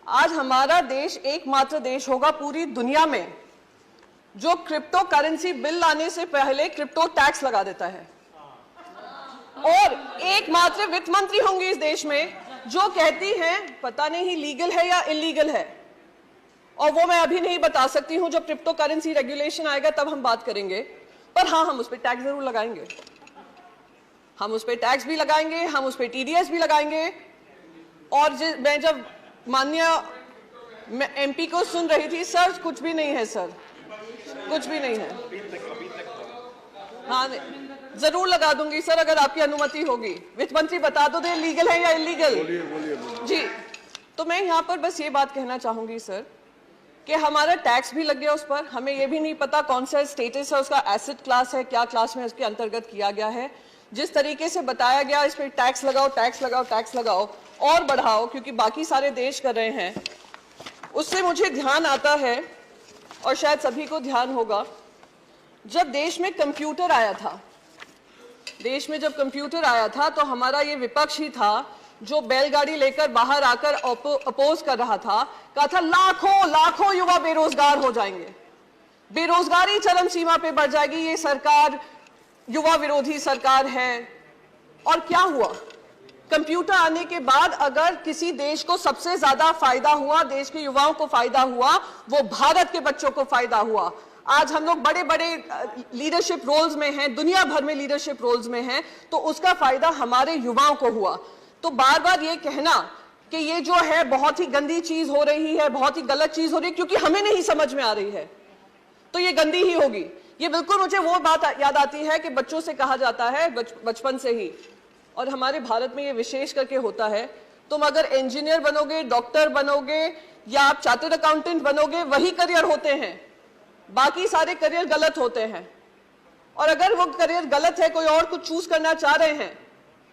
आज हमारा देश एकमात्र देश होगा पूरी दुनिया में जो क्रिप्टो करेंसी बिल लाने से पहले क्रिप्टो टैक्स लगा देता है, और एकमात्र वित्त मंत्री होंगी इस देश में जो कहती हैं पता नहीं लीगल है या इलीगल है, और वो मैं अभी नहीं बता सकती हूं। जब क्रिप्टो करेंसी रेगुलेशन आएगा तब हम बात करेंगे, पर हाँ, हम उस पर टैक्स जरूर लगाएंगे। हम उस पर टैक्स भी लगाएंगे, हम उस पर टीडीएस भी लगाएंगे। और मैं जब माननीय एमपी को सुन रही थी, सर कुछ भी नहीं है, सर कुछ भी नहीं है। हाँ, जरूर लगा दूंगी सर, अगर आपकी अनुमति होगी। वित्त मंत्री बता दो, लीगल है या इलीगल? जी, तो मैं यहाँ पर बस ये बात कहना चाहूंगी सर कि हमारा टैक्स भी लग गया उस पर। हमें ये भी नहीं पता कौन सा स्टेटस है उसका, एसेट क्लास है, क्या क्लास में उसके अंतर्गत किया गया है। जिस तरीके से बताया गया इस पर टैक्स लगाओ, टैक्स लगाओ, टैक्स लगाओ और बढ़ाओ, क्योंकि बाकी सारे देश कर रहे हैं, उससे मुझे ध्यान आता है, और शायद सभी को ध्यान होगा, जब देश में कंप्यूटर आया था, देश में जब कंप्यूटर आया था तो हमारा ये विपक्ष ही था जो बैलगाड़ी लेकर बाहर आकर अपोज कर रहा था, कहा था लाखों लाखों युवा बेरोजगार हो जाएंगे, बेरोजगारी चरम सीमा पे बढ़ जाएगी, ये सरकार युवा विरोधी सरकार है। और क्या हुआ? कंप्यूटर आने के बाद अगर किसी देश को सबसे ज्यादा फायदा हुआ, देश के युवाओं को फायदा हुआ, वो भारत के बच्चों को फायदा हुआ। आज हम लोग बड़े बड़े लीडरशिप रोल्स में हैं, दुनिया भर में लीडरशिप रोल्स में हैं, तो उसका फायदा हमारे युवाओं को हुआ। तो बार बार ये कहना कि ये जो है बहुत ही गंदी चीज हो रही है, बहुत ही गलत चीज हो रही है क्योंकि हमें नहीं समझ में आ रही है, तो ये गंदी ही होगी। ये बिल्कुल मुझे वो बात याद आती है कि बच्चों से कहा जाता है बचपन से ही, और हमारे भारत में ये विशेष करके होता है, तुम अगर इंजीनियर बनोगे, डॉक्टर बनोगे या आप चार्टर्ड अकाउंटेंट बनोगे, वही करियर होते हैं, बाकी सारे करियर गलत होते हैं। और अगर वो करियर गलत है, कोई और कुछ चूज करना चाह रहे हैं,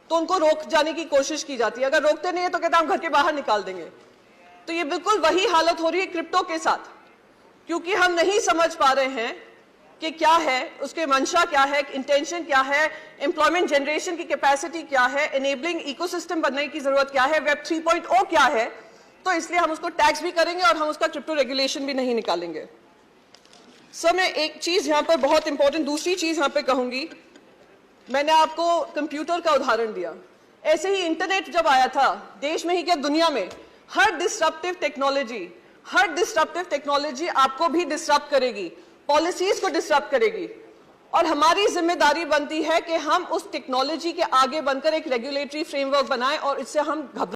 तो उनको रोक जाने की कोशिश की जाती है। अगर रोकते नहीं है तो कहते हैं हम घर के बाहर निकाल देंगे। तो ये बिल्कुल वही हालत हो रही है क्रिप्टो के साथ, क्योंकि हम नहीं समझ पा रहे हैं कि क्या है, उसके मंशा क्या है, इंटेंशन क्या है, एम्प्लॉयमेंट जनरेशन की कैपेसिटी क्या है, एनेबलिंग इकोसिस्टम बनने की जरूरत क्या है, वेब 3.0 क्या है। तो इसलिए हम उसको टैक्स भी करेंगे और हम उसका क्रिप्टो रेगुलेशन भी नहीं निकालेंगे। सर, मैं एक चीज यहां पर बहुत इंपॉर्टेंट, दूसरी चीज यहां पे कहूंगी। मैंने आपको कंप्यूटर का उदाहरण दिया, ऐसे ही इंटरनेट जब आया था, देश में ही क्या दुनिया में, हर डिस्ट्रप्टिव टेक्नोलॉजी आपको भी डिस्टर्ब करेगी, पॉलिसीज को डिस्टर्ब करेगी, और हमारी जिम्मेदारी बनती है कि हम उस टेक्नोलॉजी के आगे बनकर एक रेगुलेटरी फ्रेमवर्क बनाएं और इससे हम घबरा